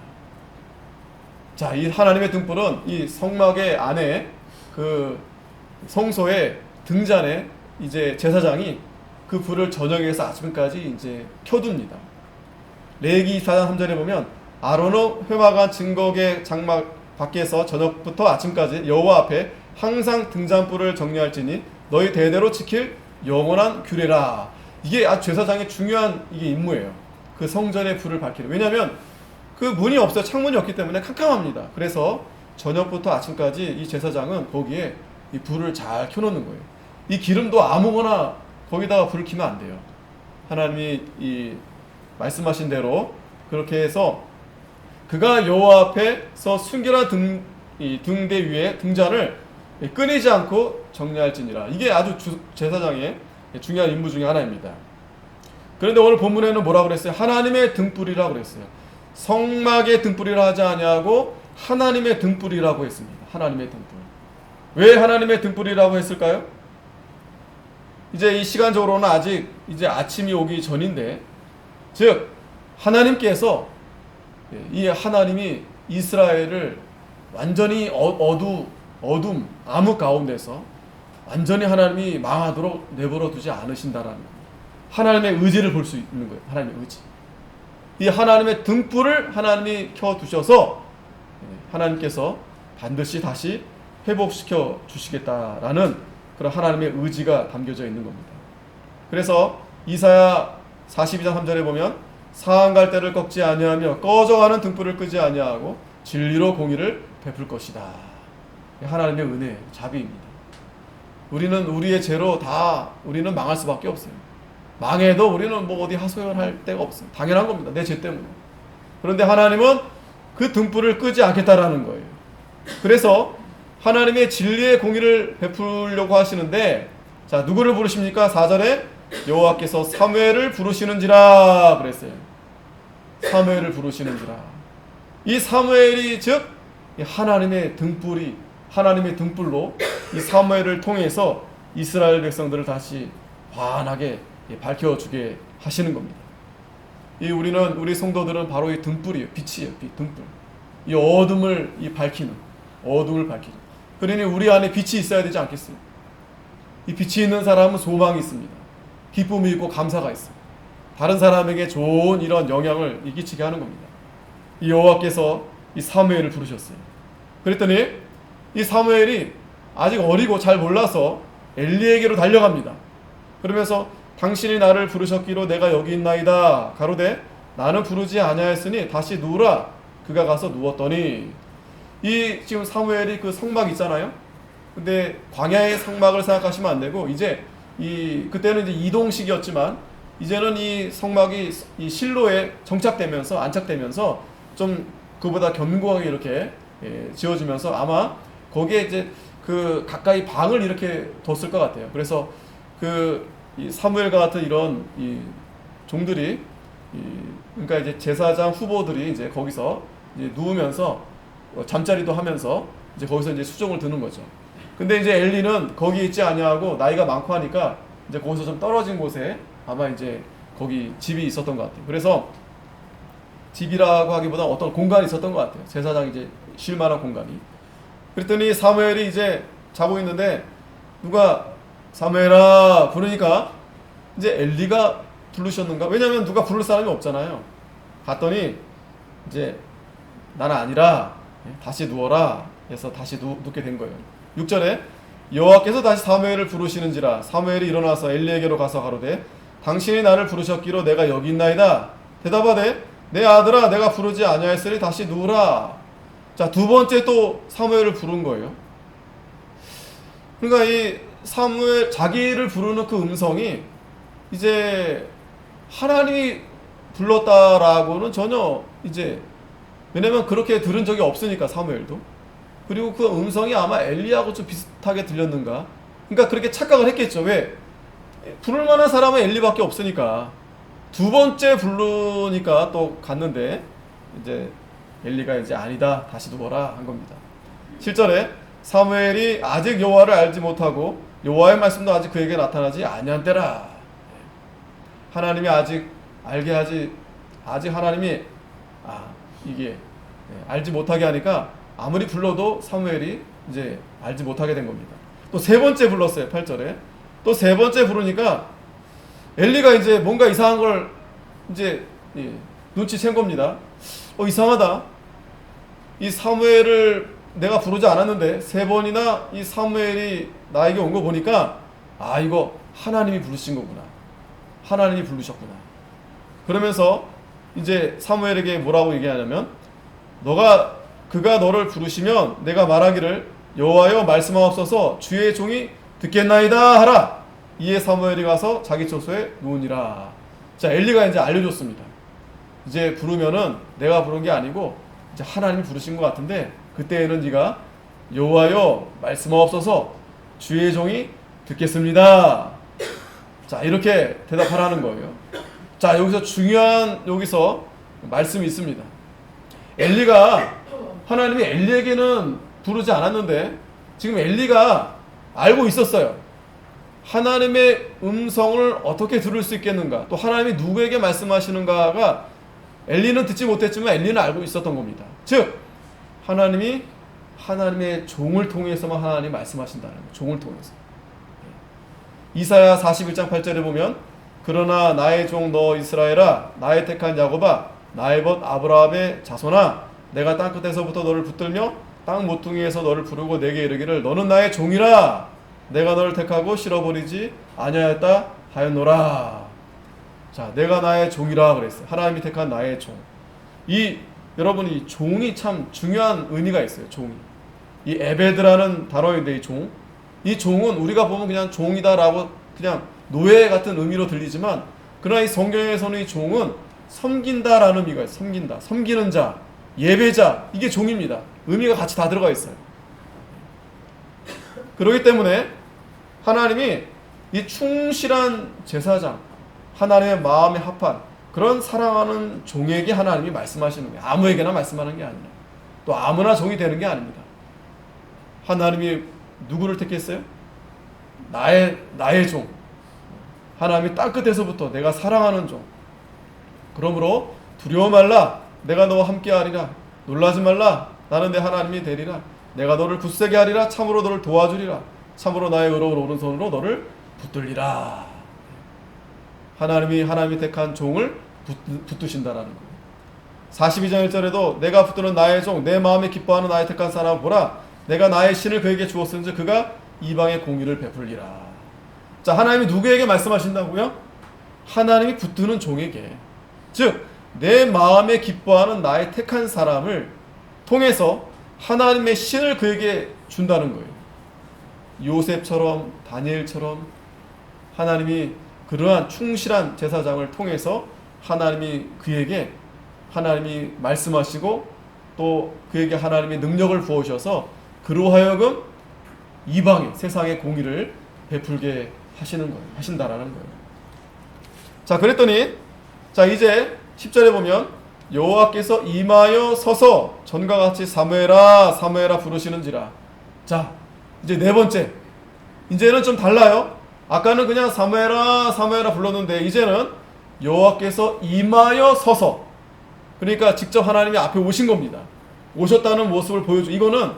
자, 이 하나님의 등불은 이 성막의 안에 그 성소의 등잔에 이제 제사장이 그 불을 저녁에서 아침까지 이제 켜둡니다. 레위기 4장 3절에 보면 아론은 회막안 증거계 장막 밖에서 저녁부터 아침까지 여호와 앞에 항상 등잔불을 정리할지니 너희 대대로 지킬 영원한 규례라. 이게 제사장의 중요한 이게 임무예요. 그 성전의 불을 밝히는. 왜냐하면 그 문이 없어요. 창문이 없기 때문에 캄캄합니다. 그래서 저녁부터 아침까지 이 제사장은 거기에 이 불을 잘 켜놓는 거예요. 이 기름도 아무거나 거기다가 불을 켜면 안 돼요. 하나님이 이 말씀하신 대로 그렇게 해서 그가 여호와 앞에서 순결한 등대 위에 등잔을 끊이지 않고 정리할지니라. 이게 아주 제사장의 중요한 임무 중에 하나입니다. 그런데 오늘 본문에는 뭐라 그랬어요? 하나님의 등불이라고 그랬어요. 성막의 등불이라 하지 아니하고 하나님의 등불이라고 했습니다. 하나님의 등불. 왜 하나님의 등불이라고 했을까요? 이제 이 시간적으로는 아직 이제 아침이 오기 전인데, 즉 하나님께서 이 하나님이 이스라엘을 완전히 어둠, 암흑 가운데서 완전히 하나님이 망하도록 내버려 두지 않으신다라는 거예요. 하나님의 의지를 볼 수 있는 거예요. 하나님의 의지. 이 하나님의 등불을 하나님이 켜두셔서 하나님께서 반드시 다시 회복시켜 주시겠다라는 그런 하나님의 의지가 담겨져 있는 겁니다. 그래서 이사야 42장 3절에 보면 사한 갈대를 꺾지 아니하며 꺼져가는 등불을 끄지 아니하고 진리로 공의를 베풀 것이다. 하나님의 은혜, 자비입니다. 우리는 우리의 죄로 우리는 망할 수밖에 없어요. 망해도 우리는 뭐 어디 하소연할 데가 없어요. 당연한 겁니다. 내 죄 때문에. 그런데 하나님은 그 등불을 끄지 않겠다라는 거예요. 그래서 하나님의 진리의 공의를 베풀려고 하시는데, 자, 누구를 부르십니까? 4절에 여호와께서 사무엘을 부르시는지라 그랬어요. 사무엘을 부르시는지라. 이 사무엘이 즉 하나님의 등불로 이 사무엘을 통해서 이스라엘 백성들을 다시 환하게 밝혀주게 하시는 겁니다. 우리 성도들은 바로 이 등불이에요. 빛이에요. 등불. 이 어둠을 밝히는. 그러니 우리 안에 빛이 있어야 되지 않겠어요? 이 빛이 있는 사람은 소망이 있습니다. 기쁨이 있고 감사가 있어요. 다른 사람에게 좋은 이런 영향을 끼치게 하는 겁니다. 이 여호와께서 이 사무엘을 부르셨어요. 그랬더니 이 사무엘이 아직 어리고 잘 몰라서 엘리에게로 달려갑니다. 그러면서 당신이 나를 부르셨기로 내가 여기 있나이다. 가로되 나는 부르지 아니하였으니 다시 누우라. 그가 가서 누웠더니 지금 사무엘이 그 성막 있잖아요. 근데 광야의 성막을 생각하시면 안 되고 그때는 이제 이동식이었지만 이제는 이 성막이 이 실로에 안착되면서 좀 그보다 견고하게 이렇게 지어지면서 아마 거기에 이제 그 가까이 방을 이렇게 뒀을 것 같아요. 그래서 이 사무엘과 같은 이런 이 종들이 그러니까 이제 제사장 후보들이 이제 거기서 이제 누우면서 잠자리도 하면서 이제 거기서 이제 수종을 드는 거죠. 근데 이제 엘리는 거기 있지 아니하고 나이가 많고 하니까 이제 거기서 좀 떨어진 곳에 아마 이제 거기 집이 있었던 것 같아요. 그래서 집이라고 하기보다 어떤 공간이 있었던 것 같아요. 제사장이 이제 쉴 만한 공간이. 그랬더니 사무엘이 이제 자고 있는데 누가 사무엘아 부르니까 이제 엘리가 부르셨는가? 왜냐면 누가 부를 사람이 없잖아요. 갔더니 이제 나는 아니라 다시 누워라 해서 다시 눕게 된 거예요. 6절에 여호와께서 다시 사무엘을 부르시는지라 사무엘이 일어나서 엘리에게로 가서 가로되 당신이 나를 부르셨기로 내가 여기 있나이다. 대답하되 내 아들아 내가 부르지 아니하였으니 다시 누우라. 자, 두 번째 또 사무엘을 부른 거예요. 그러니까 이 사무엘 자기를 부르는 그 음성이 이제 하나님이 불렀다라고는 전혀 이제 왜냐면 그렇게 들은 적이 없으니까 사무엘도. 그리고 그 음성이 아마 엘리하고 좀 비슷하게 들렸는가. 그러니까 그렇게 착각을 했겠죠. 왜? 부를 만한 사람은 엘리밖에 없으니까. 두 번째 부르니까 또 갔는데 이제 엘리가 이제 아니다 다시 누워라 한 겁니다. 7절에 사무엘이 아직 여호와를 알지 못하고 여호와의 말씀도 아직 그에게 나타나지 아니한 때라. 하나님이 아직 알게 하지 아직 하나님이 이게 알지 못하게 하니까 아무리 불러도 사무엘이 이제 알지 못하게 된 겁니다. 또 세 번째 불렀어요. 8절에 또 세 번째 부르니까 엘리가 이제 뭔가 이상한 걸 이제 눈치챈 겁니다. 이상하다. 이 사무엘을 내가 부르지 않았는데 세 번이나 이 사무엘이 나에게 온 거 보니까 이거 하나님이 부르신 거구나. 하나님이 부르셨구나. 그러면서 이제 사무엘에게 뭐라고 얘기하냐면 그가 너를 부르시면 내가 말하기를 여호와여 말씀하옵소서 주의 종이 듣겠나이다 하라. 이에 사무엘이 가서 자기 처소에 누우니라. 자, 엘리가 이제 알려줬습니다. 이제 부르면은 내가 부른 게 아니고 이제 하나님이 부르신 것 같은데 그때에는 네가 여호와여 말씀하옵소서 주의 종이 듣겠습니다. 자, 이렇게 대답하라는 거예요. 자, 여기서 말씀이 있습니다. 엘리가 하나님이 엘리에게는 부르지 않았는데 지금 엘리가 알고 있었어요. 하나님의 음성을 어떻게 들을 수 있겠는가? 또 하나님이 누구에게 말씀하시는가가 엘리는 듣지 못했지만 엘리는 알고 있었던 겁니다. 즉 하나님이 하나님의 종을 통해서만 하나님이 말씀하신다는 거예요. 종을 통해서. 이사야 41장 8절에 보면 그러나 나의 종 너 이스라엘아 나의 택한 야곱아 나의 벗 아브라함의 자손아 내가 땅끝에서부터 너를 붙들며 땅 모퉁이에서 너를 부르고 내게 이르기를 너는 나의 종이라 내가 너를 택하고 실어버리지 아니하였다 하였노라. 자, 내가 나의 종이라 그랬어요. 하나님이 택한 나의 종. 여러분 이 종이 참 중요한 의미가 있어요. 종이. 이 에베드라는 단어인데 이 종은 우리가 보면 그냥 종이다라고 그냥 노예 같은 의미로 들리지만 그러나 이 성경에서는 이 종은 섬긴다라는 의미가 있어요. 섬긴다. 섬기는 자, 예배자, 이게 종입니다. 의미가 같이 다 들어가 있어요. 그렇기 때문에 하나님이 이 충실한 제사장, 하나님의 마음에 합한 그런 사랑하는 종에게 하나님이 말씀하시는 거예요. 아무에게나 말씀하는 게 아니라 또 아무나 종이 되는 게 아닙니다. 하나님이 누구를 택했어요? 나의 종. 하나님이 땅끝에서부터 내가 사랑하는 종. 그러므로 두려워 말라. 내가 너와 함께하리라. 놀라지 말라. 나는 내 하나님이 되리라. 내가 너를 굳세게 하리라. 참으로 너를 도와주리라. 참으로 나의 의로운 오른손으로 너를 붙들리라. 하나님이 택한 종을 붙드신다라는 거예요. 42장 1절에도 내가 붙드는 나의 종 내 마음에 기뻐하는 나의 택한 사람을 보라. 내가 나의 신을 그에게 주었은즉 그가 이방의 공의를 베풀리라. 자, 하나님이 누구에게 말씀하신다고요? 하나님이 붙드는 종에게. 즉 내 마음에 기뻐하는 나의 택한 사람을 통해서 하나님의 신을 그에게 준다는 거예요. 요셉처럼 다니엘처럼 하나님이 그러한 충실한 제사장을 통해서 그에게 하나님이 말씀하시고 또 그에게 하나님의 능력을 부어주셔서 그로 하여금 이방의 세상의 공의를 베풀게 하신다라는 거예요. 자, 그랬더니 이제 10절에 보면 여호와께서 임하여 서서 전과 같이 사무엘아 사무엘아 부르시는지라. 자, 이제 네 번째. 이제는 좀 달라요. 아까는 그냥 사무엘아 사무엘아 불렀는데 이제는 여호와께서 임하여 서서, 그러니까 직접 하나님이 앞에 오신 겁니다. 오셨다는 모습을 보여줘. 이거는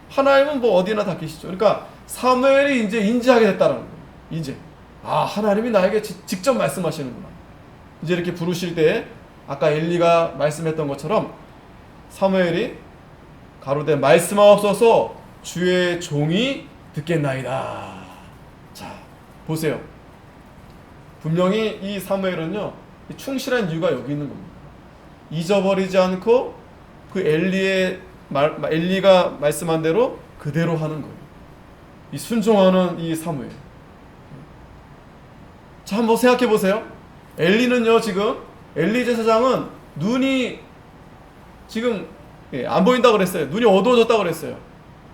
하나님은 뭐 어디나 다 계시죠. 그러니까 사무엘이 이제 인지하게 됐다는 거예요. 이제 하나님이 나에게 직접 말씀하시는구나. 이제 이렇게 부르실 때 아까 엘리가 말씀했던 것처럼 사무엘이 가로되 말씀하옵소서 주의 종이 듣겠나이다. 자, 보세요. 분명히 이 사무엘은요, 충실한 이유가 여기 있는 겁니다. 잊어버리지 않고 그 엘리가 말씀한 대로 그대로 하는 거예요. 이 순종하는 이 사무엘. 자, 한번 생각해 보세요. 엘리는요, 지금 엘리 제사장은 눈이 지금 안 보인다 그랬어요. 눈이 어두워졌다 그랬어요.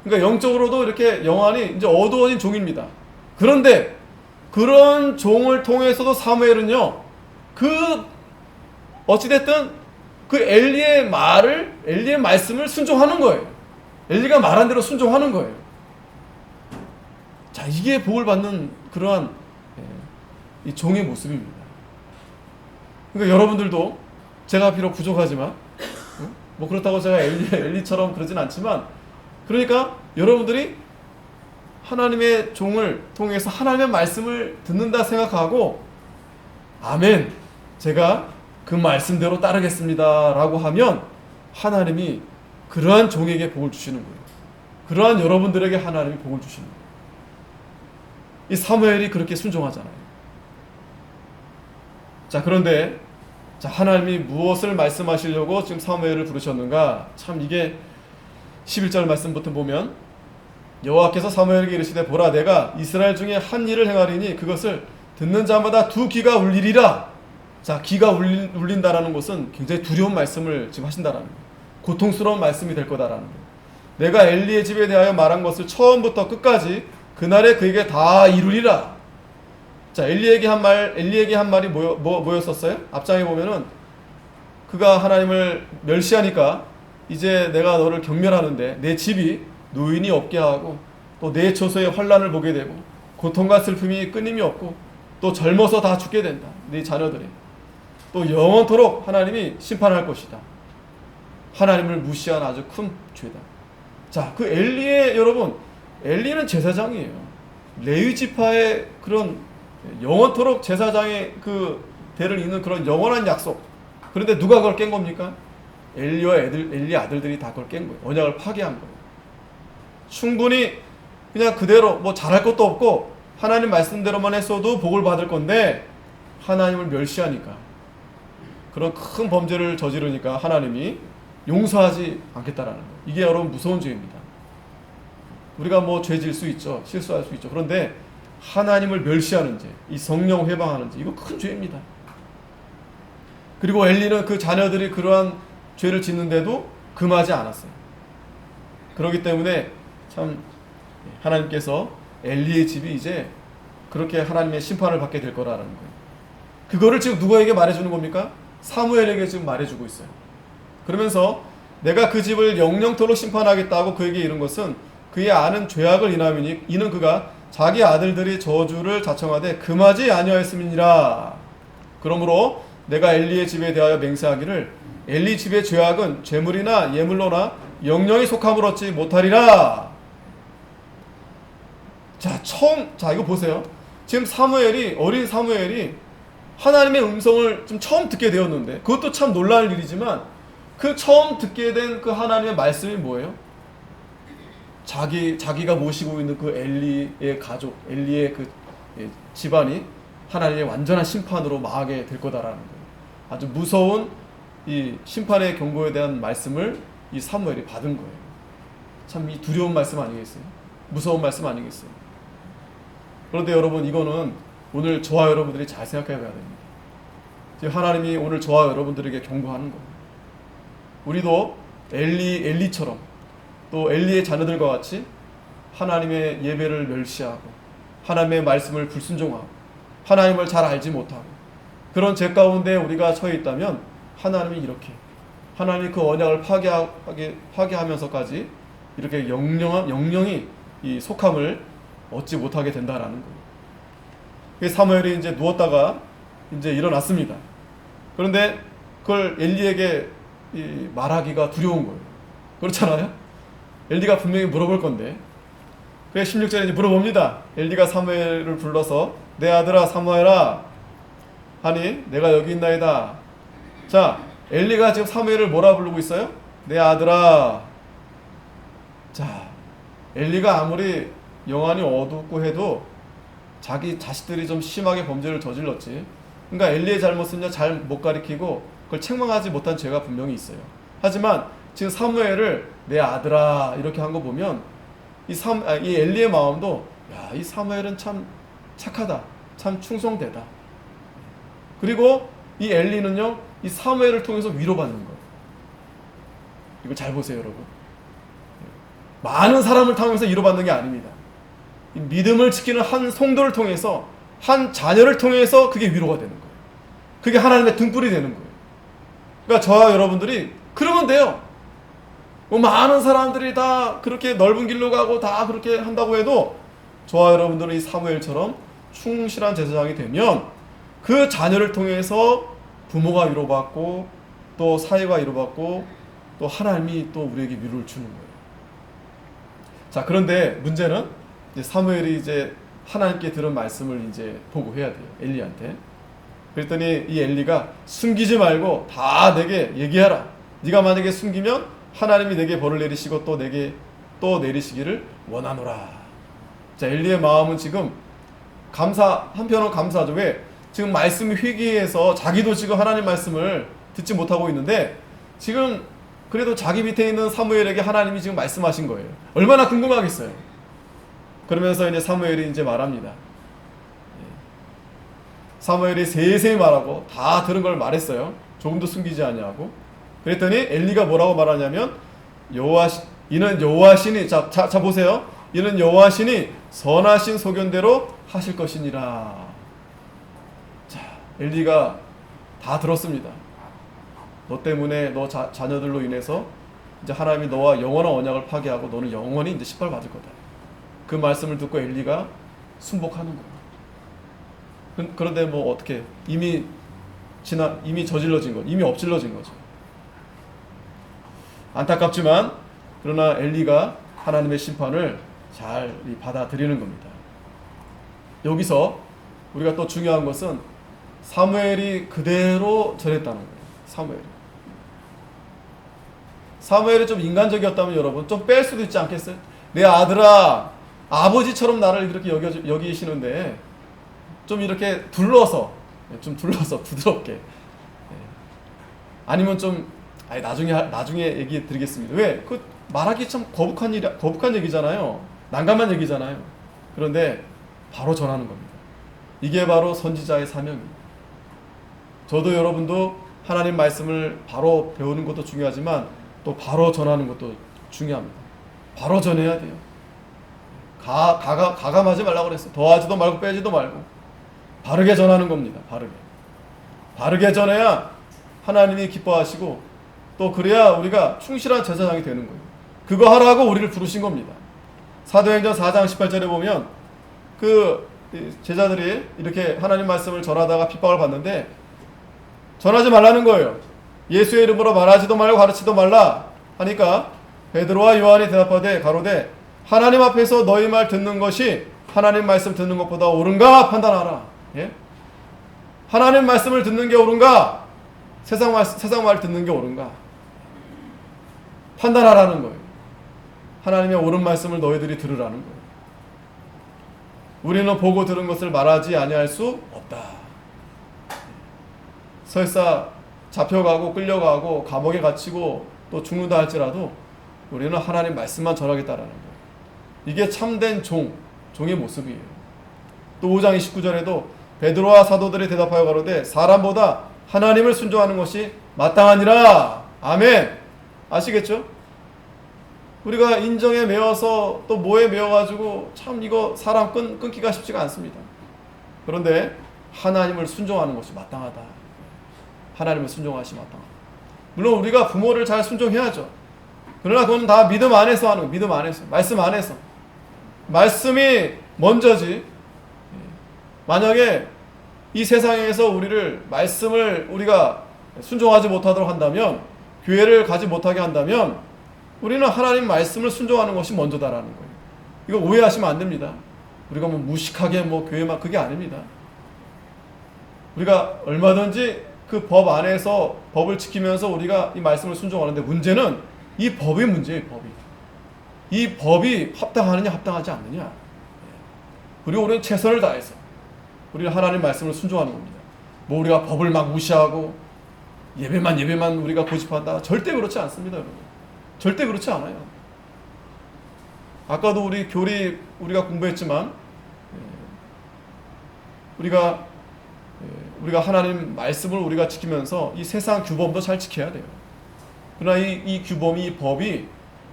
그러니까 영적으로도 이렇게 영안이 이제 어두워진 종입니다. 그런데 그런 종을 통해서도 사무엘은요, 어찌됐든 그 엘리의 말씀을 순종하는 거예요. 엘리가 말한 대로 순종하는 거예요. 자, 이게 복을 받는 그러한 이 종의 모습입니다. 그러니까 여러분들도 제가 비록 부족하지만, 뭐 그렇다고 제가 엘리처럼 그러진 않지만, 그러니까 여러분들이 하나님의 종을 통해서 하나님의 말씀을 듣는다 생각하고, 아멘, 제가 그 말씀대로 따르겠습니다 라고 하면 하나님이 그러한 종에게 복을 주시는 거예요. 그러한 여러분들에게 하나님이 복을 주시는 거예요. 이 사무엘이 그렇게 순종하잖아요. 자, 그런데 하나님이 무엇을 말씀하시려고 지금 사무엘을 부르셨는가? 참 이게 11절 말씀부터 보면, 여호와께서 사무엘에게 이르시되 보라, 내가 이스라엘 중에 한 일을 행하리니 그것을 듣는 자마다 두 귀가 울리리라. 자, 귀가 울린다라는 것은 굉장히 두려운 말씀을 지금 하신다라는 거예요. 고통스러운 말씀이 될 거다라는 거예요. 내가 엘리의 집에 대하여 말한 것을 처음부터 끝까지 그날에 그에게 다 이루리라. 자, 엘리에게 한 말이 뭐였었어요? 앞장에 보면은 그가 하나님을 멸시하니까 이제 내가 너를 경멸하는데 내 집이 노인이 없게 하고 또 내 처소에 환난을 보게 되고 고통과 슬픔이 끊임이 없고 또 젊어서 다 죽게 된다. 네 자녀들이 또 영원토록 하나님이 심판할 것이다. 하나님을 무시한 아주 큰 죄다. 자, 그 엘리는 제사장이에요. 레위 지파의 그런 영원토록 제사장의 그 대를 잇는 그런 영원한 약속. 그런데 누가 그걸 깬 겁니까? 엘리 아들들이 다 그걸 깬 거예요. 언약을 파괴한 거예요. 충분히 그냥 그대로 뭐 잘할 것도 없고 하나님 말씀대로만 했어도 복을 받을 건데 하나님을 멸시하니까, 그런 큰 범죄를 저지르니까 하나님이 용서하지 않겠다라는 거예요. 이게 여러분 무서운 죄입니다. 우리가 뭐 죄질 수 있죠. 실수할 수 있죠. 그런데 하나님을 멸시하는 죄, 이 성령 회방하는 죄, 이거 큰 죄입니다. 그리고 엘리는 그 자녀들이 그러한 죄를 짓는데도 금하지 않았어요. 그렇기 때문에 참 하나님께서 엘리의 집이 이제 그렇게 하나님의 심판을 받게 될 거라는 거예요. 그거를 지금 누구에게 말해주는 겁니까? 사무엘에게 지금 말해주고 있어요. 그러면서 내가 그 집을 영영토록 심판하겠다고 그에게 이른 것은 그의 아는 죄악을 인함이니 이는 그가 자기 아들들이 저주를 자청하되 금하지 아니하였음이니라. 그러므로 내가 엘리의 집에 대하여 맹세하기를 엘리 집의 죄악은 죄물이나 예물로나 영영이 속함을 얻지 못하리라. 자, 이거 보세요. 지금 어린 사무엘이 하나님의 음성을 좀 처음 듣게 되었는데, 그것도 참 놀라울 일이지만 그 처음 듣게 된 그 하나님의 말씀이 뭐예요? 자기가 모시고 있는 그 엘리의 가족, 엘리의 그 집안이 하나님의 완전한 심판으로 망하게 될 거다라는 거예요. 아주 무서운 이 심판의 경고에 대한 말씀을 이 사무엘이 받은 거예요. 참 이 두려운 말씀 아니겠어요? 무서운 말씀 아니겠어요? 그런데 여러분, 이거는 오늘 저와 여러분들이 잘 생각해 봐야 됩니다. 지금 하나님이 오늘 저와 여러분들에게 경고하는 겁니다. 우리도 엘리처럼 또 엘리의 자녀들과 같이 하나님의 예배를 멸시하고 하나님의 말씀을 불순종하고 하나님을 잘 알지 못하고 그런 죄 가운데 우리가 처해 있다면 하나님이 하나님이 그 언약을 파괴하면서까지 이렇게 영영이 이 속함을 얻지 못하게 된다라는 거예요. 사무엘이 이제 누웠다가 이제 일어났습니다. 그런데 그걸 엘리에게 말하기가 두려운 거예요. 그렇잖아요. 엘리가 분명히 물어볼 건데. 그래 16절에 이제 물어봅니다. 엘리가 사무엘을 불러서 내 아들아 사무엘아 하니 내가 여기 있나이다. 자, 엘리가 지금 사무엘을 뭐라 부르고 있어요? 내 아들아. 자, 엘리가 아무리 영안이 어둡고 해도 자기 자식들이 좀 심하게 범죄를 저질렀지. 그러니까 엘리의 잘못은요 잘 못 가리키고 그걸 책망하지 못한 죄가 분명히 있어요. 하지만 지금 사무엘을 내 아들아 이렇게 한 거 보면 이 엘리의 마음도 야, 이 사무엘은 참 착하다, 참 충성되다. 그리고 이 엘리는요 이 사무엘을 통해서 위로받는 거예요. 이거 잘 보세요, 여러분. 많은 사람을 통해서 위로받는 게 아닙니다. 이 믿음을 지키는 한 성도를 통해서, 한 자녀를 통해서 그게 위로가 되는 거예요. 그게 하나님의 등불이 되는 거예요. 그러니까 저와 여러분들이 그러면 돼요. 뭐 많은 사람들이 다 그렇게 넓은 길로 가고 다 그렇게 한다고 해도 저와 여러분들은 이 사무엘처럼 충실한 제사장이 되면 그 자녀를 통해서 부모가 위로받고 또 사회가 위로받고 또 하나님이 또 우리에게 위로를 주는 거예요. 자, 그런데 문제는 이제 사무엘이 이제 하나님께 들은 말씀을 이제 보고해야 돼요. 엘리한테. 그랬더니 이 엘리가 숨기지 말고 다 내게 얘기하라. 네가 만약에 숨기면 하나님이 내게 벌을 내리시고 또 내게 또 내리시기를 원하노라. 자, 엘리의 마음은 지금 한편으로 감사하죠. 왜? 지금 말씀이 회개해서 자기도 지금 하나님 말씀을 듣지 못하고 있는데 지금 그래도 자기 밑에 있는 사무엘에게 하나님이 지금 말씀하신 거예요. 얼마나 궁금하겠어요. 그러면서 이제 사무엘이 이제 말합니다. 사무엘이 세세히 말하고 다 들은 걸 말했어요. 조금도 숨기지 아니하고. 그랬더니 엘리가 뭐라고 말하냐면 이는 여호와시니 자 보세요. 이는 여호와시니 선하신 소견대로 하실 것이니라. 자, 엘리가 다 들었습니다. 너 때문에 너 자녀들로 인해서 이제 하나님이 너와 영원한 언약을 파괴하고 너는 영원히 이제 십벌 받을 거다. 그 말씀을 듣고 엘리가 순복하는 거예요. 그런데 뭐 어떻게 이미 저질러진 거, 이미 엎질러진 거죠. 안타깝지만 그러나 엘리가 하나님의 심판을 잘 받아들이는 겁니다. 여기서 우리가 또 중요한 것은 사무엘이 그대로 전했다는 거예요. 사무엘이 좀 인간적이었다면 여러분 좀 뺄 수도 있지 않겠어요? 내 아들아, 아버지처럼 나를 이렇게 여기시는데 좀 이렇게 둘러서 부드럽게, 아니면 좀 나중에 얘기 드리겠습니다. 왜? 그 말하기 참 거북한 얘기잖아요. 난감한 얘기잖아요. 그런데 바로 전하는 겁니다. 이게 바로 선지자의 사명입니다. 저도 여러분도 하나님 말씀을 바로 배우는 것도 중요하지만 또 바로 전하는 것도 중요합니다. 바로 전해야 돼요. 가감하지 말라고 그랬어요. 더하지도 말고 빼지도 말고 바르게 전하는 겁니다. 바르게 전해야 하나님이 기뻐하시고 또 그래야 우리가 충실한 제사장이 되는 거예요. 그거 하라고 우리를 부르신 겁니다. 사도행전 4장 18절에 보면 그 제자들이 이렇게 하나님 말씀을 전하다가 핍박을 받는데 전하지 말라는 거예요. 예수의 이름으로 말하지도 말고 가르치도 말라 하니까 베드로와 요한이 대답하되 가로되 하나님 앞에서 너희 말 듣는 것이 하나님 말씀 듣는 것보다 옳은가 판단하라. 예? 하나님 말씀을 듣는 게 옳은가? 세상 말 듣는 게 옳은가? 판단하라는 거예요. 하나님의 옳은 말씀을 너희들이 들으라는 거예요. 우리는 보고 들은 것을 말하지 아니할 수 없다. 설사 잡혀가고 끌려가고 감옥에 갇히고 또 죽는다 할지라도 우리는 하나님 말씀만 전하겠다라는 거예요. 이게 참된 종의 모습이에요. 또 5장 29절에도 베드로와 사도들이 대답하여 가로되 사람보다 하나님을 순종하는 것이 마땅하니라. 아멘. 아시겠죠? 우리가 인정에 매여서 또 뭐에 매여가지고 참 이거 사람 끊기가 쉽지가 않습니다. 그런데 하나님을 순종하는 것이 마땅하다. 하나님을 순종하시 마땅하다. 물론 우리가 부모를 잘 순종해야죠. 그러나 그건 다 믿음 안에서 하는 거예요. 믿음 안에서, 말씀 안에서. 말씀이 먼저지. 만약에 이 세상에서 말씀을 우리가 순종하지 못하도록 한다면, 교회를 가지 못하게 한다면 우리는 하나님 말씀을 순종하는 것이 먼저다라는 거예요. 이거 오해하시면 안 됩니다. 우리가 뭐 무식하게 교회만 그게 아닙니다. 우리가 얼마든지 그 법 안에서 법을 지키면서 우리가 이 말씀을 순종하는데 문제는 이 법이 문제예요. 이 법이 합당하느냐 합당하지 않느냐. 그리고 우리는 최선을 다해서 우리는 하나님 말씀을 순종하는 겁니다. 뭐 우리가 법을 막 무시하고 예배만 우리가 고집한다. 절대 그렇지 않습니다, 여러분. 절대 그렇지 않아요. 아까도 우리 교리 우리가 공부했지만 우리가 하나님 말씀을 우리가 지키면서 이 세상 규범도 잘 지켜야 돼요. 그러나 이 규범이, 이 법이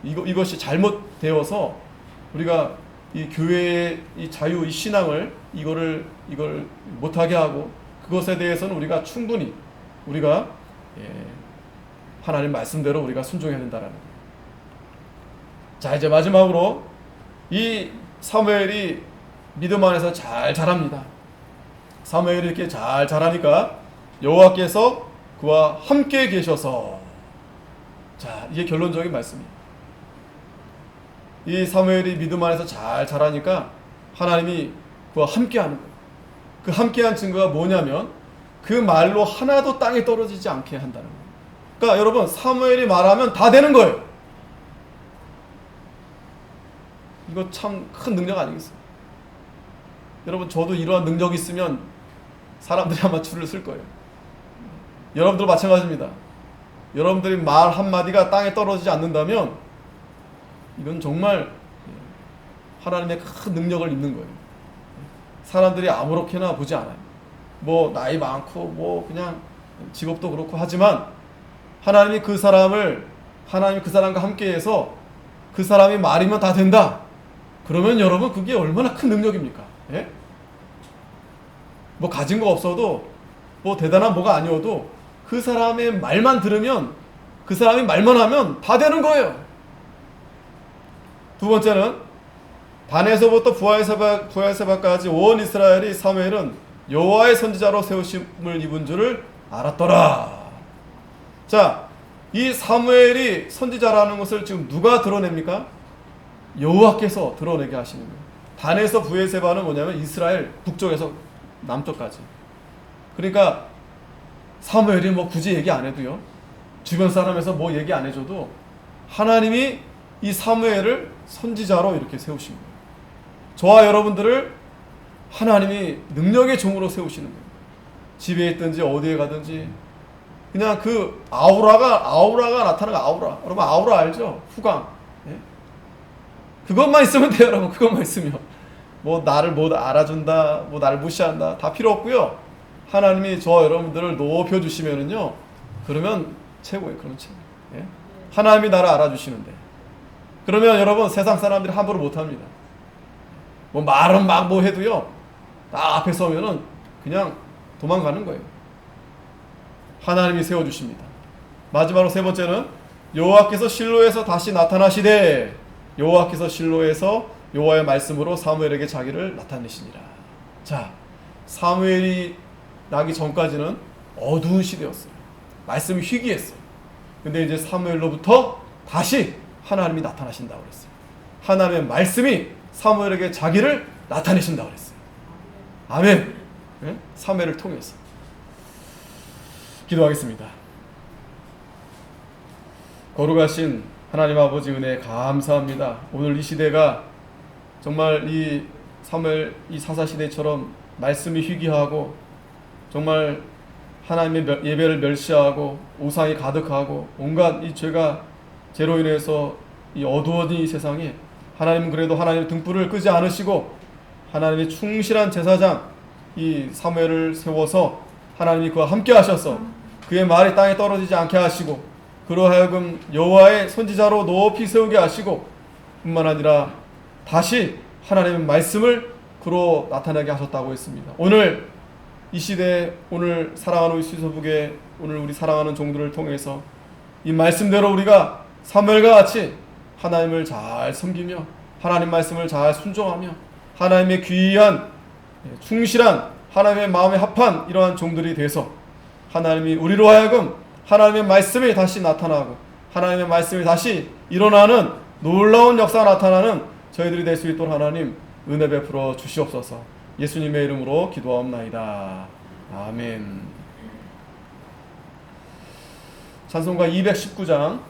이것이 잘못되어서 우리가 이 교회의 이 자유, 이 신앙을 이걸 못하게 하고 그것에 대해서는 우리가 충분히 우리가 하나님 말씀대로 우리가 순종해야 된다라는 거예요. 자, 이제 마지막으로 이 사무엘이 믿음 안에서 잘 자랍니다. 사무엘이 이렇게 잘 자라니까 여호와께서 그와 함께 계셔서, 자, 이게 결론적인 말씀이에요. 이 사무엘이 믿음 안에서 잘 자라니까 하나님이 그와 함께 하는 거예요. 그 함께한 증거가 뭐냐면 그 말로 하나도 땅에 떨어지지 않게 한다는 거예요. 그러니까 여러분, 사무엘이 말하면 다 되는 거예요. 이거 참 큰 능력 아니겠어요? 여러분, 저도 이러한 능력이 있으면 사람들이 아마 줄을 쓸 거예요. 여러분들 마찬가지입니다. 여러분들이 말 한마디가 땅에 떨어지지 않는다면 이건 정말 하나님의 큰 능력을 입는 거예요. 사람들이 아무렇게나 보지 않아요. 뭐 나이 많고 뭐 그냥 직업도 그렇고 하지만 하나님이 그 사람과 함께해서 그 사람이 말이면 다 된다. 그러면 여러분, 그게 얼마나 큰 능력입니까? 예? 뭐 가진 거 없어도 뭐 대단한 뭐가 아니어도 그 사람의 말만 들으면, 그 사람이 말만 하면 다 되는 거예요. 두 번째는 단에서부터 부하세바까지 온 이스라엘이 사무엘은 여호와의 선지자로 세우심을 입은 줄을 알았더라. 자, 이 사무엘이 선지자라는 것을 지금 누가 드러냅니까? 여호와께서 드러내게 하시는 거예요. 단에서 부에세바는 뭐냐면 이스라엘 북쪽에서 남쪽까지. 그러니까 사무엘이 뭐 굳이 얘기 안 해도요, 주변 사람에서 뭐 얘기 안 해줘도 하나님이 이 사무엘을 선지자로 이렇게 세우신 거예요. 저와 여러분들을 하나님이 능력의 종으로 세우시는 거예요. 집에 있든지 어디에 가든지 그냥 그 아우라가 나타나는 아우라. 여러분, 아우라 알죠? 후광. 예? 그것만 있으면 돼요, 여러분. 그것만 있으면. 뭐 나를 못 알아준다, 뭐 나를 무시한다, 다 필요 없고요. 하나님이 저 여러분들을 높여주시면은요, 그러면 최고예요. 그러면 최고. 예? 하나님이 나를 알아주시는데, 그러면 여러분, 세상 사람들이 함부로 못합니다. 뭐 말은 막 뭐 해도요, 딱 앞에 서면은 그냥 도망가는 거예요. 하나님이 세워주십니다. 마지막으로 세 번째는 여호와께서 실로에서 다시 나타나시되, 여호와께서 실로에서 여호와의 말씀으로 사무엘에게 자기를 나타내시니라. 자, 사무엘이 나기 전까지는 어두운 시대였어요. 말씀이 희귀했어요. 근데 이제 사무엘로부터 다시 하나님이 나타나신다고 그랬어요. 하나님의 말씀이 사무엘에게 자기를 나타내신다고 그랬어요. 아멘. 네? 사무엘을 통해서. 기도하겠습니다. 거룩하신 하나님 아버지, 은혜 감사합니다. 오늘 이 시대가 정말 이 사무엘 이 사사 시대처럼 말씀이 희귀하고 정말 하나님의 예배를 멸시하고 우상이 가득하고 온갖 이 죄로 인해서 이 어두워진 이 세상에 하나님은 그래도 하나님의 등불을 끄지 않으시고 하나님의 충실한 제사장 이 사무엘을 세워서 하나님이 그와 함께 하셔서 그의 말이 땅에 떨어지지 않게 하시고 그로 하여금 여호와의 선지자로 높이 세우게 하시고 뿐만 아니라 다시 하나님의 말씀을 그로 나타나게 하셨다고 했습니다. 오늘 이 시대에 오늘 사랑하는 시소북에 오늘 우리 사랑하는 종들을 통해서 이 말씀대로 우리가 사무엘과 같이 하나님을 잘 섬기며 하나님 말씀을 잘 순종하며 하나님의 귀한 충실한 하나님의 마음에 합한 이러한 종들이 돼서 하나님이 우리로 하여금 하나님의 말씀이 다시 나타나고 하나님의 말씀이 다시 일어나는 놀라운 역사가 나타나는 저희들이 될 수 있도록 하나님 은혜 베풀어 주시옵소서. 예수님의 이름으로 기도하옵나이다. 아멘. 찬송가 219장